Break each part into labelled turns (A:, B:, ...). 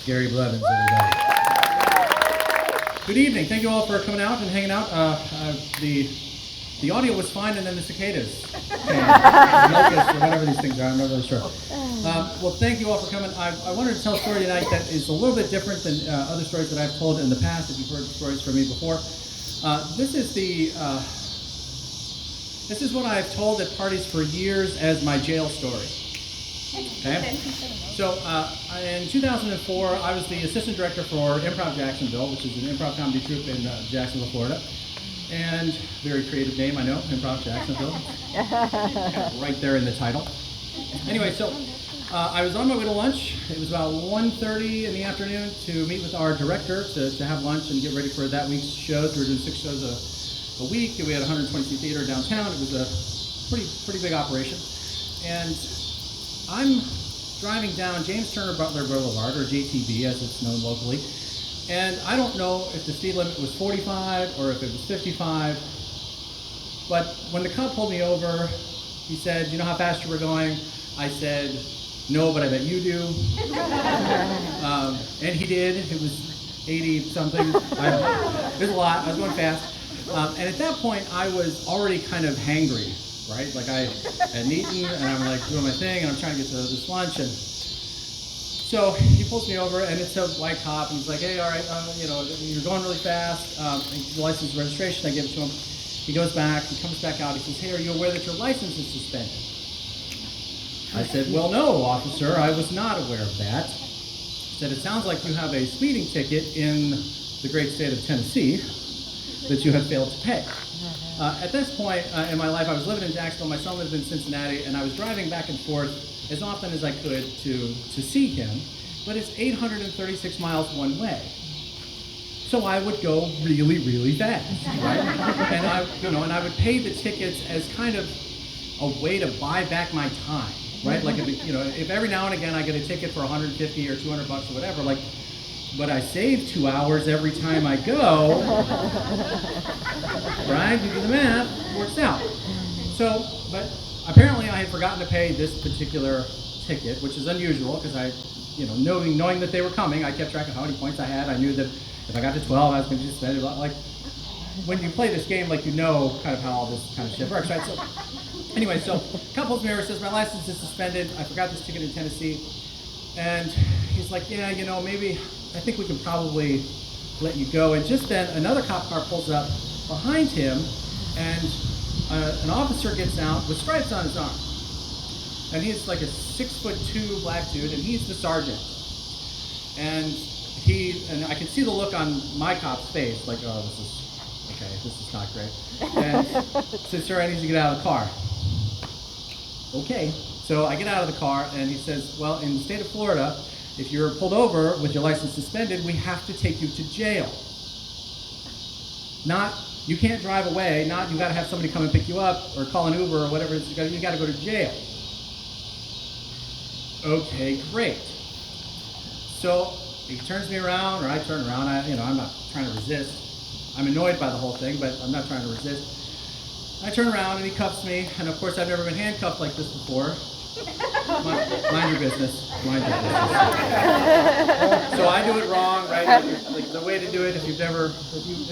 A: Gary Blevins, everybody. Good evening. Thank you all for coming out and hanging out. The audio was fine, and then the cicadas came. Locusts, or whatever these things are. I'm not really sure. Well, thank you all for coming. I wanted to tell a story tonight that is a little bit different than other stories that I've told in the past, if you've heard stories from me before. This is what I've told at parties for years as my jail story. Okay? So in 2004, I was the assistant director for Improv Jacksonville, which is an improv comedy troupe in Jacksonville, Florida. And very creative name, I know, Improv Jacksonville. Right there in the title. Anyway, so I was on my way to lunch. It was about 1:30 in the afternoon to meet with our director to have lunch and get ready for that week's shows. We were doing 6 shows a week. We had 120-seat theater downtown. It was a pretty big operation. And I'm driving down James Turner Butler Boulevard, or JTB as it's known locally, and I don't know if the speed limit was 45 or if it was 55, but when the cop pulled me over, he said, "You know how fast you were going?" I said, "No, but I bet you do." And he did. It was 80 something. It was a lot. I was going fast. And at that point, I was already kind of hangry. Right? Like I had eaten and I'm like doing my thing and I'm trying to get to this lunch, and so he pulls me over and it's a white cop and he's like, "Hey, all right, you're going really fast, license and registration." I give it to him. He goes back, he comes back out, he says, "Hey, are you aware that your license is suspended?" I said, "Well, no, officer, I was not aware of that." He said, "It sounds like you have a speeding ticket in the great state of Tennessee that you have failed to pay." At this point in my life, I was living in Jacksonville, my son lived in Cincinnati, and I was driving back and forth as often as I could to see him, but it's 836 miles one way. So I would go really, really fast, right? And I would pay the tickets as kind of a way to buy back my time, right? Like if every now and again I get a ticket for 150 or 200 bucks or whatever, like, but I save 2 hours every time I go, right? You do the math, it works out. So, but apparently I had forgotten to pay this particular ticket, which is unusual because I, knowing that they were coming, I kept track of how many points I had. I knew that if I got to 12, I was going to just spend it. Like, when you play this game, like, kind of how all this kind of shit works, right? So, anyway, so couples mirror says, "My license is suspended. I forgot this ticket in Tennessee." And he's like, "Yeah, maybe I think we can probably let you go." And just then another cop car pulls up behind him, and an officer gets out with stripes on his arm. And he's like a 6'2" black dude, and he's the sergeant. And I can see the look on my cop's face, like, "Oh, this is not great." And says, "Sir, I need you to get out of the car." Okay. So I get out of the car, and he says, "Well, in the state of Florida, if you're pulled over with your license suspended, we have to take you to jail. Not, you can't drive away, not you got to have somebody come and pick you up or call an Uber or whatever it is, you got to go to jail." Okay, great. So he turns me around, or I turn around. I'm not trying to resist. I'm annoyed by the whole thing, but I'm not trying to resist. I turn around and he cuffs me, and of course I've never been handcuffed like this before. Mind your business. Mind your business. So I do it wrong, right? Like the way to do it, if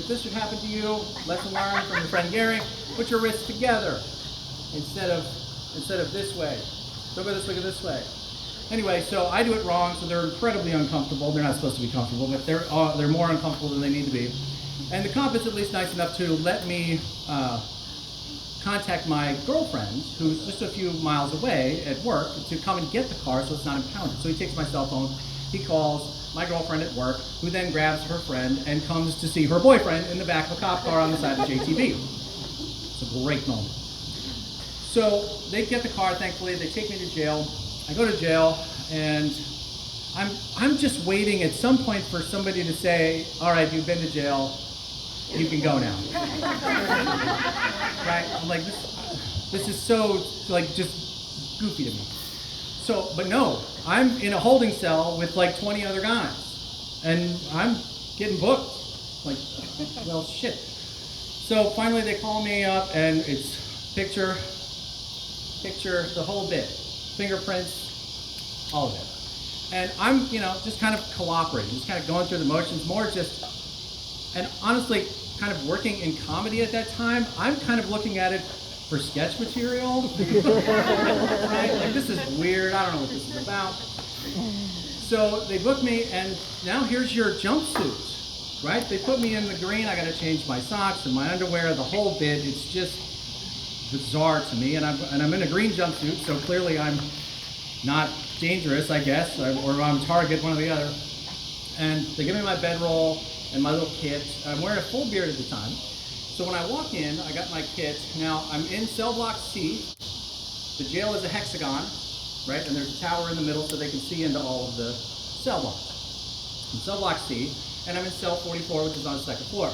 A: this should happen to you, lesson learned from your friend Gary, put your wrists together instead of this way. Don't go this way, go this way. Anyway, so I do it wrong, so they're incredibly uncomfortable. They're not supposed to be comfortable, but they're more uncomfortable than they need to be. And the cop is at least nice enough to let me contact my girlfriend, who's just a few miles away at work, to come and get the car so it's not impounded. So he takes my cell phone, he calls my girlfriend at work, who then grabs her friend and comes to see her boyfriend in the back of a cop car on the side of JTB. It's a great moment. So they get the car, thankfully, they take me to jail. I go to jail, and I'm just waiting at some point for somebody to say, "All right, you've been to jail, you can go now." Right? I'm like, this is so, like, just goofy to me. So, but no, I'm in a holding cell with like 20 other guys, and I'm getting booked. Like, well, shit. So finally they call me up, and it's picture, the whole bit. Fingerprints, all of it. And I'm, just kind of cooperating, just kind of going through the motions, more just, and honestly, kind of working in comedy at that time. I'm kind of looking at it for sketch material. Right? Like, this is weird. I don't know what this is about. So they booked me, and now here's your jumpsuit, right? They put me in the green. I got to change my socks and my underwear, the whole bit. It's just bizarre to me, and I'm in a green jumpsuit, so clearly I'm not dangerous, I guess, or I'm target, one or the other. And they give me my bedroll and my little kit. I'm wearing a full beard at the time. So when I walk in, I got my kit. Now I'm in cell block C. The jail is a hexagon, right? And there's a tower in the middle so they can see into all of the cell blocks. In cell block C, and I'm in cell 44, which is on the second floor.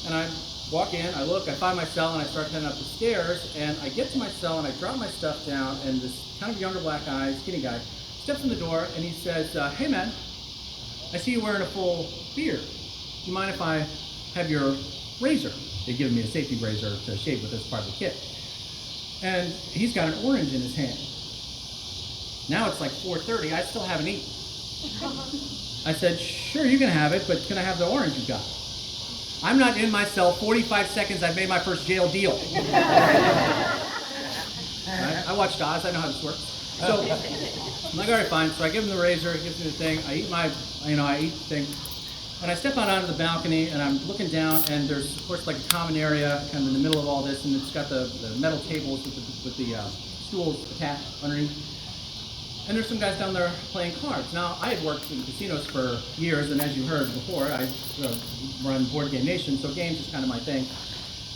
A: And I walk in, I look, I find my cell, and I start heading up the stairs, and I get to my cell, and I drop my stuff down, and this kind of younger black guy, skinny guy, steps in the door, and he says, hey man, I see you wearing a full beard. Do you mind if I have your razor? They've given me a safety razor to shave with as part of the kit. And he's got an orange in his hand. Now it's like 4:30, I still haven't eaten. I said, sure, you can have it, but can I have the orange you got? I'm not in my cell 45 seconds, I've made my first jail deal. Right? I watched Oz, I know how this works. So I'm like, all right, fine. So I give him the razor, he gives me the thing, I eat I eat the thing. And I step out onto the balcony, and I'm looking down, and there's, of course, like a common area kind of in the middle of all this, and it's got the metal tables with the stools attached underneath. And there's some guys down there playing cards. Now, I had worked in casinos for years, and as you heard before, I run Board Game Nation, so games is kind of my thing.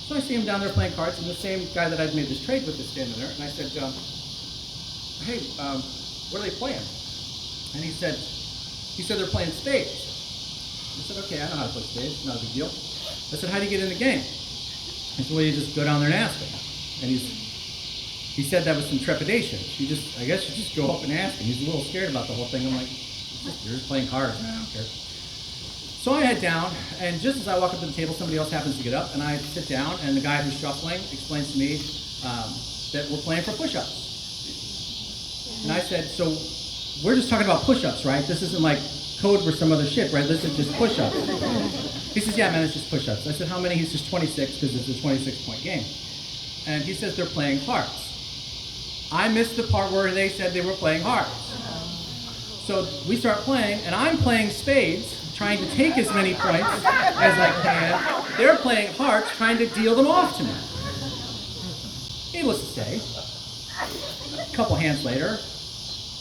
A: So I see him down there playing cards, and the same guy that I'd made this trade with is standing there, and I said, hey, what are they playing? And he said they're playing spades. I said, okay, I know how to play spades, not a big deal. I said, how do you get in the game? He said, well, you just go down there and ask him. And he said that with some trepidation. I guess you just go up and ask him. He's a little scared about the whole thing. I'm like, you're just playing cards, man, I don't care. So I head down, and just as I walk up to the table, somebody else happens to get up, and I sit down, and the guy who's shuffling explains to me that we're playing for push-ups. And I said, so we're just talking about push-ups, right? This isn't like code for some other shit, right? This is just push-ups. He says, yeah, man, it's just push-ups. I said, how many? He says, 26, because it's a 26-point game. And he says they're playing hearts. I missed the part where they said they were playing hearts. So we start playing, and I'm playing spades, trying to take as many points as I can. They're playing hearts, trying to deal them off to me. Needless to say, a couple hands later,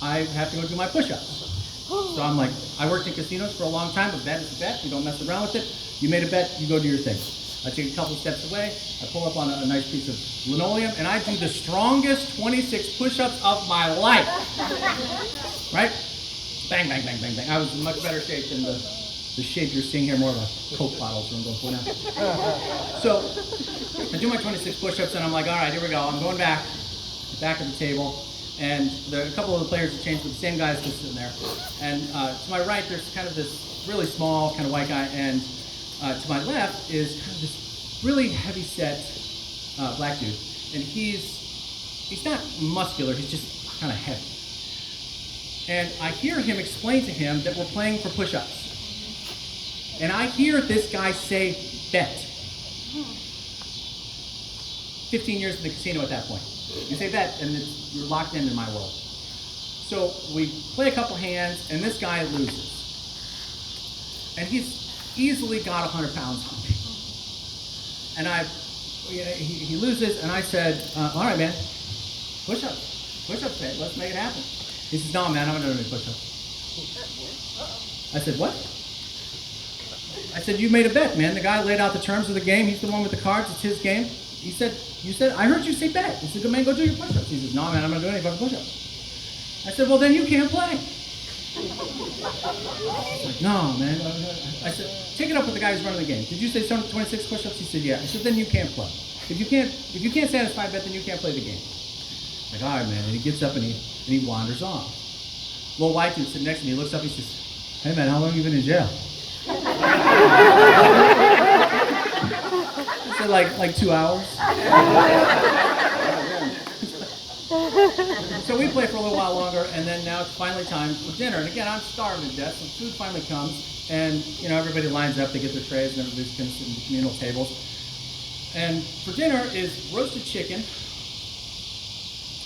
A: I have to go do my push-ups. So I'm like, I worked in casinos for a long time. A bet is a bet. We don't mess around with it. You made a bet, you go do your thing. I take a couple steps away. I pull up on a nice piece of linoleum, and I do the strongest 26 push-ups of my life. Right? Bang, bang, bang, bang, bang. I was in much better shape than the shape you're seeing here, more of a Coke bottle, so I'm going for now. So I do my 26 push-ups, and I'm like, all right, here we go. I'm going back of the table. And a couple of the players have changed, but the same guy's just sitting there. And to my right, there's kind of this really small kind of white guy, and to my left is kind of this really heavy-set black dude. And he's not muscular, he's just kind of heavy. And I hear him explain to him that we're playing for push-ups. And I hear this guy say, bet. 15 years in the casino at that point. You say bet, and you're locked in my world. So we play a couple hands, and this guy loses. And he's easily got 100 pounds on me. And he loses, and I said, all right, man, push-ups, man, let's make it happen. He says, no, man, I'm not doing any push-ups. I said, what? I said, you made a bet, man. The guy laid out the terms of the game. He's the one with the cards. It's his game. He said, I heard you say bet. He said, go, man, go do your push-ups. He says, no, man, I'm not doing any fucking push-ups. I said, well, then you can't play. He's like, no, man. I said, take it up with the guy who's running the game. Did you say 26 push-ups? He said, yeah. I said, then you can't play. If you can't satisfy a bet, then you can't play the game. I'm like, all right, man. And he gets up and he wanders off. Little white dude sitting next to me, he looks up, he says, hey, man, how long have you been in jail? I said, like 2 hours. So we play for a little while longer, and then now it's finally time for dinner. And again, I'm starving to death, so food finally comes, and everybody lines up, they get their trays, and everybody's kind of sitting at communal tables. And for dinner is roasted chicken,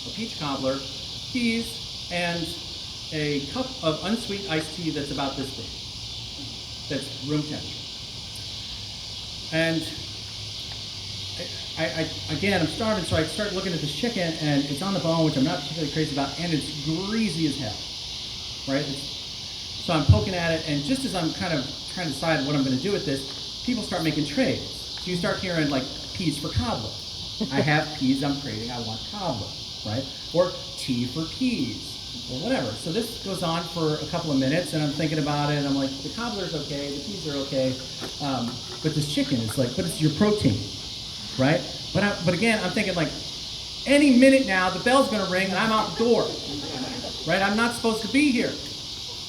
A: a peach cobbler, peas, and a cup of unsweet iced tea that's about this big. That's room temperature. And again, I'm starving, so I start looking at this chicken, and it's on the bone, which I'm not particularly crazy about, and it's greasy as hell, right? So I'm poking at it, and just as I'm kind of trying to decide what I'm going to do with this, people start making trades. So you start hearing, like, peas for cobbler. I have peas I'm trading, I want cobbler, right? Or tea for peas, or whatever. So this goes on for a couple of minutes, and I'm thinking about it, and I'm like, the cobbler's okay, the peas are okay, but this chicken is like, but it's your protein, right? But again, I'm thinking, like, any minute now, the bell's gonna ring, and I'm out the door, right? I'm not supposed to be here,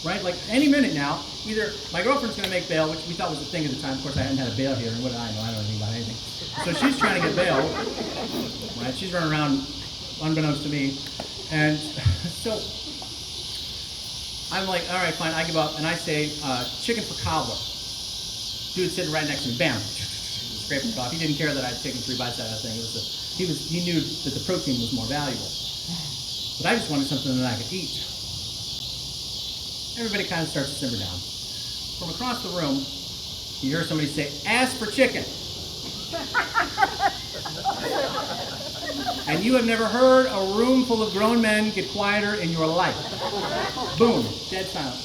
A: right? Like, any minute now, either my girlfriend's gonna make bail, which we thought was a thing at the time. Of course, I hadn't had a bail here, and what do I know? I don't know anything about anything. So she's trying to get bail, right? She's running around unbeknownst to me, and so I'm like, all right, fine, I give up, and I say, chicken for cobbler. Dude sitting right next to me, bam, scraping it off. He didn't care that I'd taken 3 bites out of that thing. He knew that the protein was more valuable. But I just wanted something that I could eat. Everybody kind of starts to simmer down. From across the room, you hear somebody say, ask for chicken. And you have never heard a room full of grown men get quieter in your life. Boom, dead silent.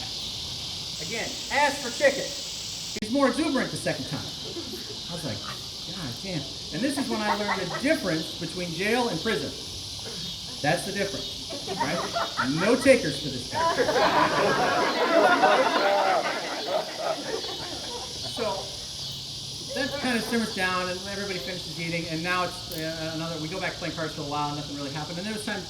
A: Again, ask for chicken. He's more exuberant the second time. I was like, God damn. And this is when I learned the difference between jail and prison. That's the difference, right? No takers for this guy. So that kind of simmers down, and everybody finishes eating, and now it's we go back playing cards for a while, and nothing really happened. And then it was time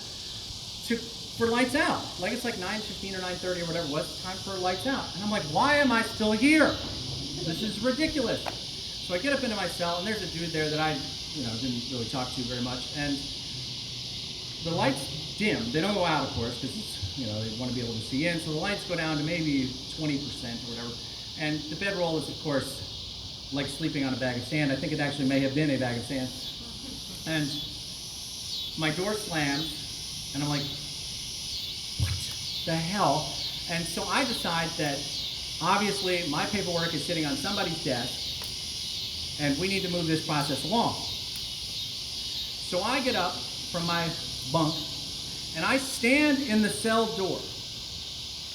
A: for lights out. Like, it's like 9:15 or 9:30 or whatever it was, time for lights out. And I'm like, why am I still here? This is ridiculous. So I get up into my cell, and there's a dude there that I, didn't really talk to very much. And the lights dim. They don't go out, of course, because, they want to be able to see in. So the lights go down to maybe 20% or whatever. And the bedroll is, of course, like sleeping on a bag of sand. I think it actually may have been a bag of sand. And my door slams, and I'm like, what the hell? And so I decide that obviously my paperwork is sitting on somebody's desk, and we need to move this process along. So I get up from my bunk, and I stand in the cell door,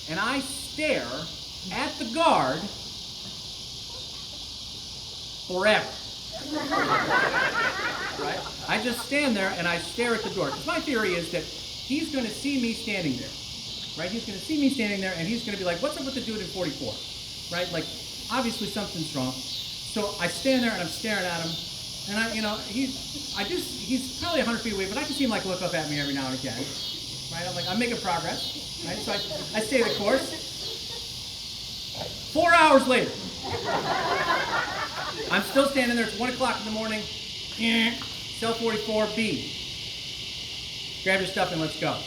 A: and I stare at the guard forever. Right? I just stand there and I stare at the door. Because my theory is that he's going to see me standing there. Right? He's going to see me standing there, and he's going to be like, what's up with the dude in 44? Right? Like, obviously something's wrong. So I stand there and I'm staring at him, and he's probably 100 feet away, but I can see him like look up at me every now and again. Right? I'm like, I'm making progress. Right? So I stay the course. 4 hours later, I'm still standing there. It's 1 o'clock in the morning. Cell 44B. Grab your stuff and let's go. All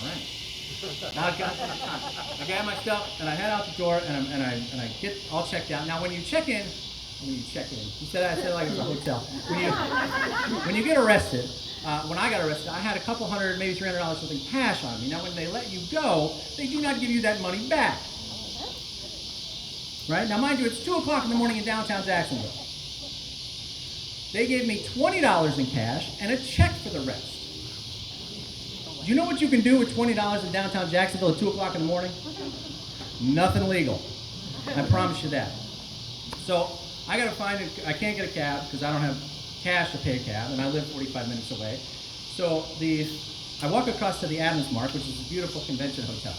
A: right. Now I grab my stuff and I head out the door, and I get all checked out. Now when you check in, I said it like it was a hotel. When you get arrested, when I got arrested, I had a couple hundred, maybe $300 worth of cash on me. Now when they let you go, they do not give you that money back. Right? Now mind you, it's 2 o'clock in the morning in downtown Jacksonville. They gave me $20 in cash and a check for the rest. Do you know what you can do with $20 in downtown Jacksonville at 2 o'clock in the morning? Nothing legal. I promise you that. So I gotta I can't get a cab because I don't have cash to pay a cab, and I live 45 minutes away. So I walk across to the Adams Mark, which is a beautiful convention hotel.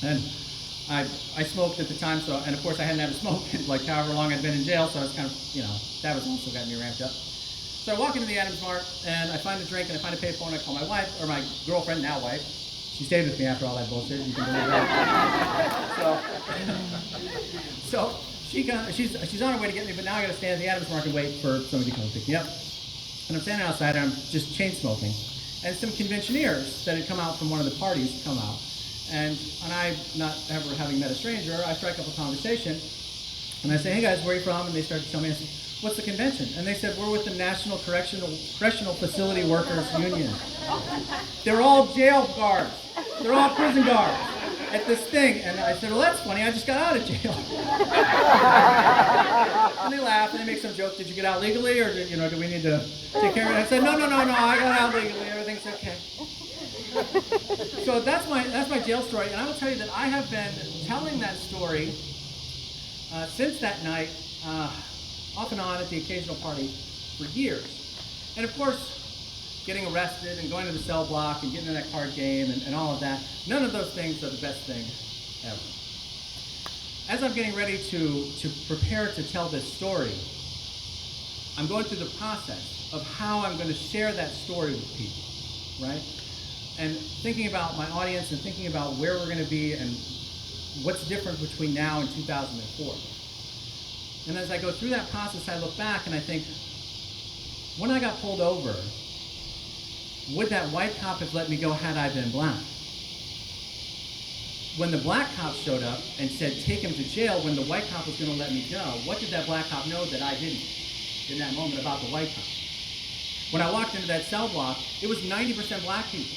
A: And I smoked at the time, and of course I hadn't had a smoke in like however long I'd been in jail, so I was kind of, that was also got me ramped up. So I walk into the Adams Mart, and I find a drink, and I find a payphone, and I call my wife, or my girlfriend, now wife. She stayed with me after all that bullshit, you can believe that. So she's on her way to get me, but now I gotta stand at the Adams Mart and wait for somebody to come and pick me up. And I'm standing outside, and I'm just chain smoking. and some conventioneers that had come out from one of the parties come out. And I, not ever having met a stranger, I strike up a conversation, and I say, hey guys, where are you from? And they start to tell me, I said, what's the convention? And they said, we're with the National Correctional Facility Workers Union. They're all jail guards. They're all prison guards at this thing. And I said, well, that's funny, I just got out of jail. And they laugh and they make some joke, did you get out legally, or do we need to take care of it? I said, no, I got out legally, everything's okay. So that's my jail story, and I will tell you that I have been telling that story since that night, off and on at the occasional party, for years. And of course, getting arrested and going to the cell block and getting in that card game and all of that, none of those things are the best thing ever. As I'm getting ready to prepare to tell this story, I'm going through the process of how I'm going to share that story with people, right? And thinking about my audience and thinking about where we're going to be and what's different between now and 2004. And as I go through that process, I look back and I think, when I got pulled over, would that white cop have let me go had I been black? When the black cop showed up and said, take him to jail, when the white cop was going to let me go, what did that black cop know that I didn't in that moment about the white cop? When I walked into that cell block, it was 90% black people.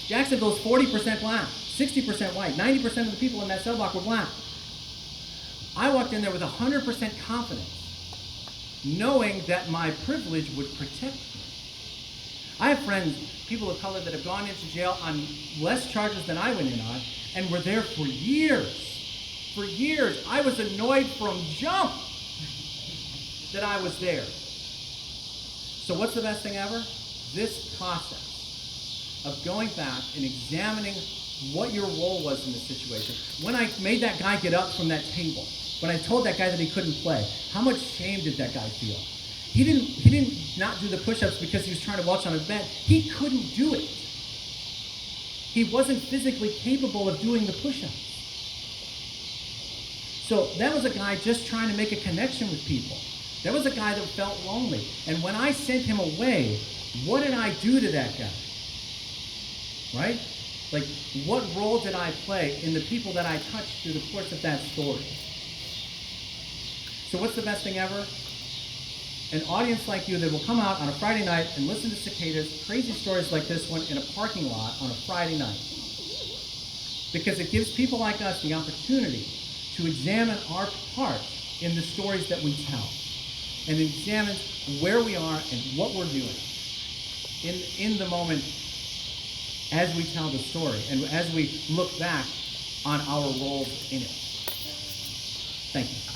A: Jacksonville's 40% black, 60% white, 90% of the people in that cell block were black. I walked in there with 100% confidence, knowing that my privilege would protect me. I have friends, people of color, that have gone into jail on less charges than I went in on, and were there for years. For years. I was annoyed from jump that I was there. So what's the best thing ever? This process of going back and examining what your role was in this situation. When I made that guy get up from that table, when I told that guy that he couldn't play, how much shame did that guy feel? He didn't not do the push-ups because he was trying to watch on his bed. He couldn't do it. He wasn't physically capable of doing the push-ups. So that was a guy just trying to make a connection with people. That was a guy that felt lonely. And when I sent him away, what did I do to that guy? Right? Like, what role did I play in the people that I touched through the course of that story? So what's the best thing ever? An audience like you that will come out on a Friday night and listen to cicadas, crazy stories like this one in a parking lot on a Friday night. Because it gives people like us the opportunity to examine our part in the stories that we tell, and examine where we are and what we're doing in the moment as we tell the story and as we look back on our roles in it. Thank you.